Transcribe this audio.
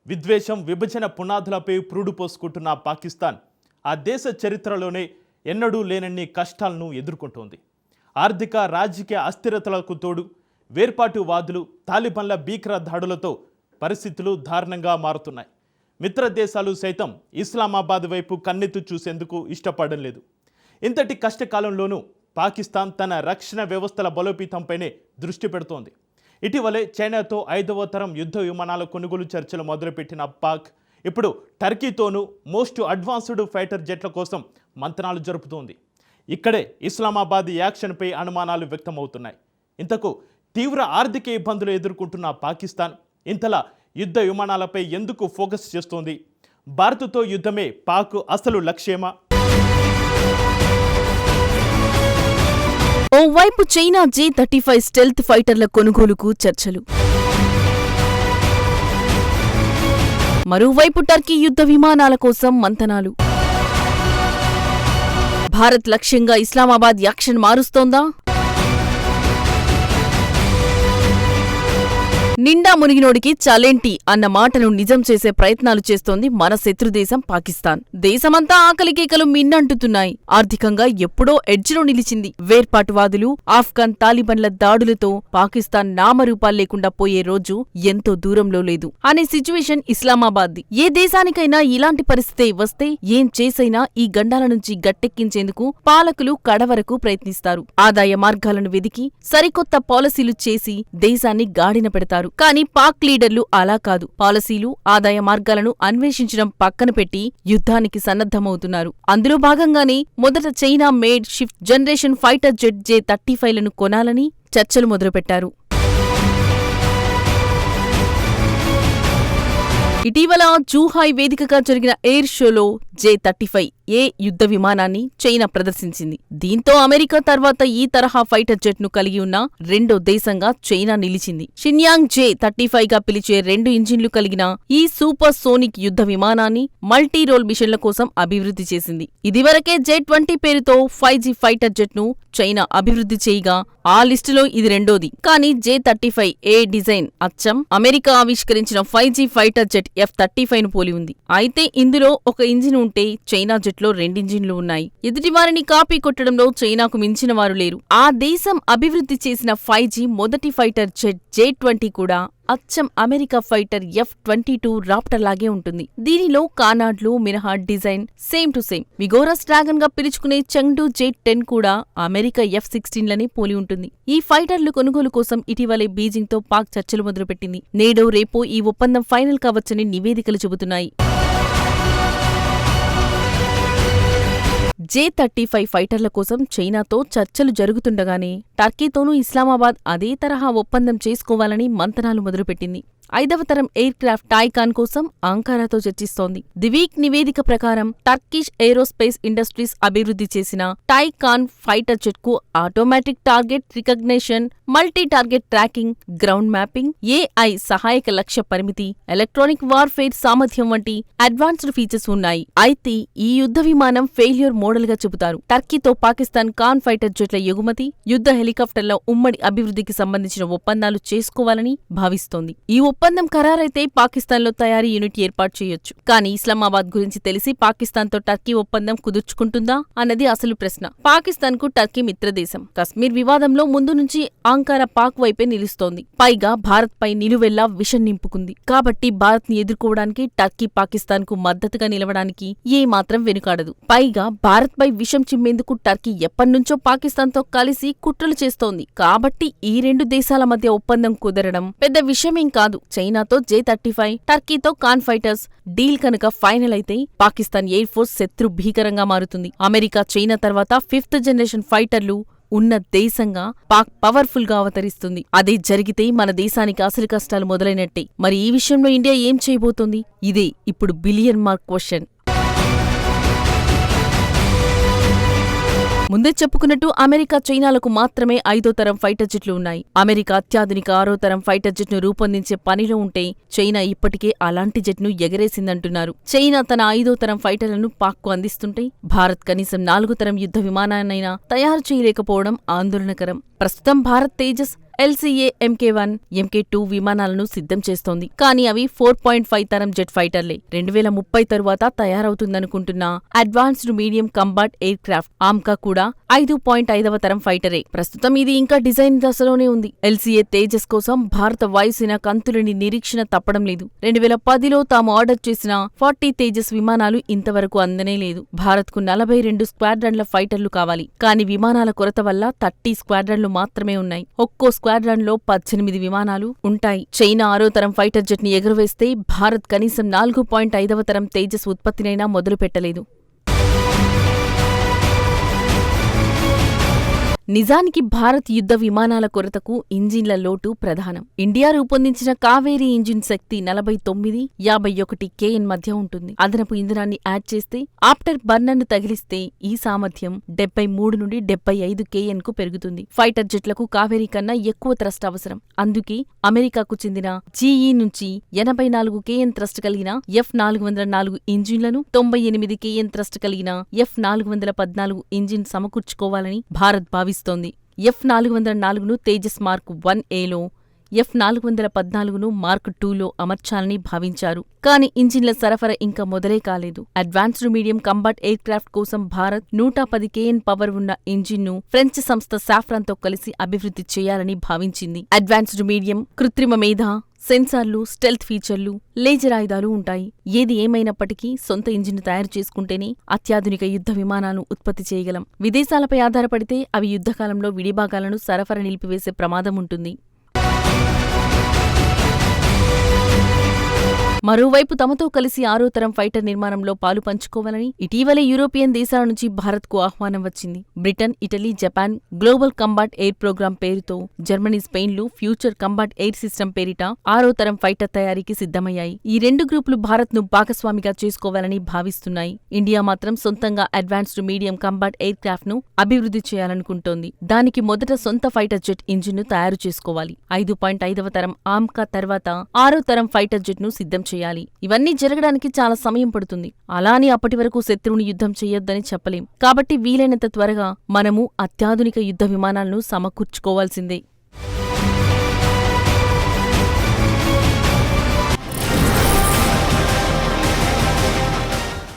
విద్వేషం, విభజన పునాదులపై పురుడు పోసుకుంటున్న పాకిస్తాన్ ఆ దేశ చరిత్రలోనే ఎన్నడూ లేనన్ని కష్టాలను ఎదుర్కొంటోంది. ఆర్థిక, రాజకీయ అస్థిరతలకు తోడు వేర్పాటువాదులు, తాలిబాన్ల భీకర దాడులతో పరిస్థితులు దారుణంగా మారుతున్నాయి. మిత్ర దేశాలు సైతం ఇస్లామాబాద్ వైపు కన్నెత్తి చూసేందుకు ఇష్టపడడం లేదు. ఇంతటి కష్టకాలంలోనూ పాకిస్తాన్ తన రక్షణ వ్యవస్థల బలోపేతంపైనే దృష్టి పెడుతోంది. ఇటీవలే చైనాతో 5వ తరం యుద్ధ విమానాల కొనుగోలు చర్చలు మొదలుపెట్టిన పాక్ ఇప్పుడు టర్కీతోనూ మోస్ట్ అడ్వాన్స్డ్ ఫైటర్ జెట్ల కోసం మంతనాలు జరుపుతోంది. ఇక్కడే ఇస్లామాబాద్ యాక్షన్పై అనుమానాలు వ్యక్తమవుతున్నాయి. ఇంతకు తీవ్ర ఆర్థిక ఇబ్బందులు ఎదుర్కొంటున్న పాకిస్తాన్ ఇంతలా యుద్ధ విమానాలపై ఎందుకు ఫోకస్ చేస్తోంది? భారత్తో యుద్ధమే పాక్ అసలు లక్ష్యమా? ఓవైపు చైనా J-35 స్టెల్త్ ఫైటర్ల కొనుగోలుకు చర్చలు, మరోవైపు టర్కీ యుద్ధ విమానాల కోసం మంతనాలు. భారత్ లక్ష్యంగా ఇస్లామాబాద్ యాక్షన్ మారుస్తోందా? నిండా మునిగినోడికి చలేంటి అన్న మాటను నిజం చేసే ప్రయత్నాలు చేస్తోంది మన శత్రుదేశం పాకిస్తాన్. దేశమంతా ఆకలికేకలు మిన్నంటుతున్నాయి. ఆర్థికంగా ఎప్పుడో ఎడ్జ్లో నిలిచింది. వేర్పాటువాదులు, ఆఫ్ఘన్ తాలిబాన్ల దాడులతో పాకిస్తాన్ నామరూపాలు లేకుండా పోయే రోజు ఎంతో దూరంలో లేదు అనే సిచ్యువేషన్ ఇస్లామాబాద్ది. ఏ దేశానికైనా ఇలాంటి పరిస్థితి వస్తే ఏం చేసైనా ఈ గండాల నుంచి గట్టెక్కించేందుకు పాలకులు కడవరకు ప్రయత్నిస్తారు. ఆదాయ మార్గాలను వెదికి సరికొత్త పాలసీలు చేసి దేశాన్ని గాడిన పెడతారు. కానీ పాక్ లీడర్లు అలా కాదు. పాలసీలు, ఆదాయ మార్గాలను అన్వేషించడం పక్కన పెట్టి యుద్ధానికి సన్నద్ధమవుతున్నారు. అందులో భాగంగానే మొదట China made sixth generation fighter jet J-35లను కొనాలని చర్చలు మొదలుపెట్టారు. ఇటీవల జూహాయ్ వేదికగా జరిగిన ఎయిర్ షోలో J-35A యుద్ధ విమానాన్ని చైనా ప్రదర్శించింది. దీంతో అమెరికా తర్వాత ఈ తరహా ఫైటర్ జెట్ ను కలిగి ఉన్న రెండో దేశంగా చైనా నిలిచింది. షిన్యాంగ్ J-35గా పిలిచే 2 ఇంజిన్లు కలిగిన ఈ సూపర్ సోనిక్ యుద్ధ విమానాన్ని మల్టీ రోల్ మిషన్ల కోసం అభివృద్ధి చేసింది. ఇదివరకే J-20 పేరుతో 5G ఫైటర్ జెట్ ను చైనా అభివృద్ధి చేయగా ఆ లిస్టులో ఇది రెండోది. కానీ J-35A డిజైన్ అచ్చం అమెరికా ఆవిష్కరించిన 5G ఫైటర్ జెట్ F-35ను పోలి ఉంది. అయితే ఇందులో ఒక ఇంజిన్ ఉంటే చైనా జెట్లో 2 ఇంజిన్లు ఉన్నాయి. ఎదుటివారిని కాపీ కొట్టడంలో చైనాకు మించిన వారు లేరు. ఆ దేశం అభివృద్ధి చేసిన 5G మొదటి ఫైటర్ జెట్ J-20 కూడా అచ్చం అమెరికా ఫైటర్ F-22 రాప్టర్ లాగే ఉంటుంది. దీనిలో కానాడ్లు మినహా design same to same. Vigorous dragon గా పిలుచుకునే చెంగ్డు J-10 కూడా అమెరికా F-16లని పోలి ఉంటుంది. ఈ ఫైటర్లు కొనుగోలు కోసం ఇటీవలే బీజింగ్ తో పాక్ చర్చలు మొదలుపెట్టింది. నేడో రేపో ఈ ఒప్పందం ఫైనల్ కావచ్చని నివేదికలు చెబుతున్నాయి. J-35 ఫైటర్ల కోసం చైనాతో చర్చలు జరుగుతుండగానే టర్కీతోనూ ఇస్లామాబాద్ అదే తరహా ఒప్పందం చేసుకోవాలని మంతనాలు మొదలుపెట్టింది. 5వ తరం ఎయిర్ క్రాఫ్ట్ టైకాన్ కోసం అంకారాతో చర్చిస్తోంది. ది వీక్ నివేదిక ప్రకారం టర్కిష్ ఏరోస్పేస్ ఇండస్ట్రీస్ అభివృద్ధి చేసిన టైకాన్ ఫైటర్ జెట్ కు automatic target recognition, multi target tracking, ground mapping, AI సహాయక లక్ష్య పరిమితి, ఎలక్ట్రానిక్ వార్ఫేర్ సామర్థ్యం వంటి అడ్వాన్స్డ్ ఫీచర్స్ ఉన్నాయి. అయితే ఈ యుద్ధ విమానం ఫెయిల్యూర్ మోడల్ గా చెబుతారు. టర్కీతో పాకిస్తాన్ కాన్ ఫైటర్ జెట్ల ఎగుమతి, యుద్ధ హెలికాప్టర్ల ఉమ్మడి అభివృద్ధికి సంబంధించిన ఒప్పందాలు చేసుకోవాలని భావిస్తోంది. ఈ ఒప్పందం ఖరారైతే పాకిస్తాన్లో తయారీ యూనిట్ ఏర్పాటు చేయొచ్చు. కానీ ఇస్లామాబాద్ గురించి తెలిసి పాకిస్తాన్తో టర్కీ ఒప్పందం కుదుర్చుకుంటుందా అన్నది అసలు ప్రశ్న. పాకిస్తాన్ కు టర్కీ మిత్రదేశం. కశ్మీర్ వివాదంలో ముందు నుంచి అంకారా పాక్ వైపే నిలుస్తోంది. పైగా భారత్ పై నిలువెల్లా విషం నింపుకుంది. కాబట్టి భారత్ ని ఎదుర్కోవడానికి టర్కీ పాకిస్తాన్ కు మద్దతుగా నిలవడానికి ఏమాత్రం వెనుకాడదు. పైగా భారత్ పై విషం చిమ్మేందుకు టర్కీ ఎప్పటినుంచో పాకిస్తాన్ తో కలిసి కుట్రలు చేస్తోంది. కాబట్టి ఈ 2 దేశాల మధ్య ఒప్పందం కుదరడం పెద్ద విషయమేం కాదు. చైనాతో J-35, టర్కీతో కాన్ ఫైటర్స్ డీల్ కనుక ఫైనల్ అయితే పాకిస్తాన్ ఎయిర్ ఫోర్స్ శత్రు భీకరంగా మారుతుంది. అమెరికా, చైనా తర్వాత 5th జనరేషన్ ఫైటర్లు ఉన్న దేశంగా పాక్ పవర్ఫుల్ గా అవతరిస్తుంది. అదే జరిగితే మన దేశానికి అసలు కష్టాలు మొదలైనట్టే. మరి ఈ విషయంలో ఇండియా ఏం చేయబోతోంది? ఇదే ఇప్పుడు బిలియన్ మార్క్ క్వశ్చన్. ముందే చెప్పుకున్నట్టు అమెరికా, చైనాలకు మాత్రమే 5వ తరం ఫైటర్ జెట్లు ఉన్నాయి. అమెరికా అత్యాధునిక 6వ తరం ఫైటర్ జెట్ ను రూపొందించే పనిలో ఉంటే చైనా ఇప్పటికే అలాంటి జెట్ ను ఎగరేసిందంటున్నారు. చైనా తన 5వ తరం ఫైటర్లను పాక్ కు అందిస్తుంటే భారత్ కనీసం 4వ తరం యుద్ధ విమానాన్నైనా తయారు చేయలేకపోవడం ఆందోళనకరం. ప్రస్తుతం Bharat Tejas LCA MK1, MK2 విమానాలను సిద్ధం చేస్తోంది. కానీ అవి 4.5 తరం జెట్ ఫైటర్లే. 2030 తరువాత తయారవుతుందనుకుంటున్న advanced medium combat aircraft AMCA కూడా 5.5వ తరం ఫైటరే. ప్రస్తుతం ఇది ఇంకా డిజైన్ దశలోనే ఉంది. LCA తేజస్ కోసం భారత వాయుసేన కంతులని నిరీక్షణ తప్పడం లేదు. 2010లో తాము ఆర్డర్ చేసిన 40 తేజస్ విమానాలు ఇంతవరకు అందనే లేదు. భారత్కు 42 స్క్వాడ్రన్ల ఫైటర్లు కావాలి. కానీ విమానాల కొరత వల్ల 30 స్క్వాడ్రన్లు మాత్రమే ఉన్నాయి. ఒక్కో స్క్వాడ్రన్లో 18 విమానాలు ఉంటాయి. చైనా 6వ తరం ఫైటర్ జెట్ ని ఎగురవేస్తే భారత్ కనీసం 4.5వ తరం తేజస్ ఉత్పత్తినైనా మొదలు పెట్టలేదు. నిజానికి భారత్ యుద్ధ విమానాల కొరతకు ఇంజిన్ల లోటు ప్రధానం. ఇండియా రూపొందించిన కావేరీ ఇంజిన్ శక్తి 49-51 kN మధ్య ఉంటుంది. అదనపు ఇంధనాన్ని యాడ్ చేస్తే ఆఫ్టర్ బర్నర్ను తగిలిస్తే ఈ సామర్థ్యం 73 నుండి 75 kN కు పెరుగుతుంది. ఫైటర్ జెట్లకు కావేరీ కన్నా ఎక్కువ థ్రస్ట్ అవసరం. అందుకే అమెరికాకు చెందిన GE నుంచి 84 kN థ్రస్ట్ కలిగిన F404 ఇంజిన్లను 98 kN థ్రస్ట్ కలిగిన F414 ఇంజిన్ సమకూర్చుకోవాలని భారత్ భావిస్తోంది. F404ను తేజస్ మార్క్ 1Aలో, F414ను మార్క్ 2లో అమర్చాలని భావించారు. కానీ ఇంజిన్ల సరఫరా ఇంకా మొదలే కాలేదు. Advanced medium combat air craft కోసం భారత్ 110 kN పవర్ ఉన్న ఇంజిన్ను ఫ్రెంచ్ సంస్థ సాఫ్రాన్తో కలిసి అభివృద్ధి చేయాలని భావించింది. అడ్వాన్స్డ్ మీడియం, కృత్రిమ మేధ, సెన్సార్లు, స్టెల్త్ ఫీచర్లు, లేజర్ ఆయుధాలు ఉంటాయి. ఏది ఏమైనప్పటికీ సొంత ఇంజిన్ను తయారు చేసుకుంటేనే అత్యాధునిక యుద్ధ విమానాలను ఉత్పత్తి చేయగలం. విదేశాలపై ఆధారపడితే అవి యుద్ధకాలంలో విడిభాగాలను సరఫరా నిలిపివేసే ప్రమాదం ఉంటుంది. మరోవైపు తమతో కలిసి 6వ తరం ఫైటర్ నిర్మాణంలో పాలు పంచుకోవాలని ఇటీవలే యూరోపియన్ దేశాల నుంచి భారత్కు ఆహ్వానం వచ్చింది. Britain, Italy, Japan global combat air programme పేరుతో జర్మనీ, స్పెయిన్లు ఫ్యూచర్ కంబాట్ ఎయిర్ సిస్టమ్ పేరిట 6వ తరం ఫైటర్ తయారీకి సిద్ధమయ్యాయి. ఈ రెండు గ్రూపులు భారత్ను భాగస్వామిగా చేసుకోవాలని భావిస్తున్నాయి. ఇండియా మాత్రం సొంతంగా advanced medium combat air craft ను అభివృద్ధి చేయాలనుకుంటోంది. దానికి మొదట సొంత ఫైటర్ జెట్ ఇంజిన్ను తయారు చేసుకోవాలి. 5.5వ తరం ఆమ్కా తర్వాత 6వ తరం ఫైటర్ జెట్ ను సిద్ధం చేయాలి. ఇవన్నీ జరగడానికి చాలా సమయం పడుతుంది. అలా అని అప్పటి వరకు శత్రువుని యుద్ధం చెయ్యొద్దని చెప్పలేం. కాబట్టి వీలైనంత త్వరగా మనము అత్యాధునిక యుద్ధ విమానాలను సమకూర్చుకోవాల్సిందే.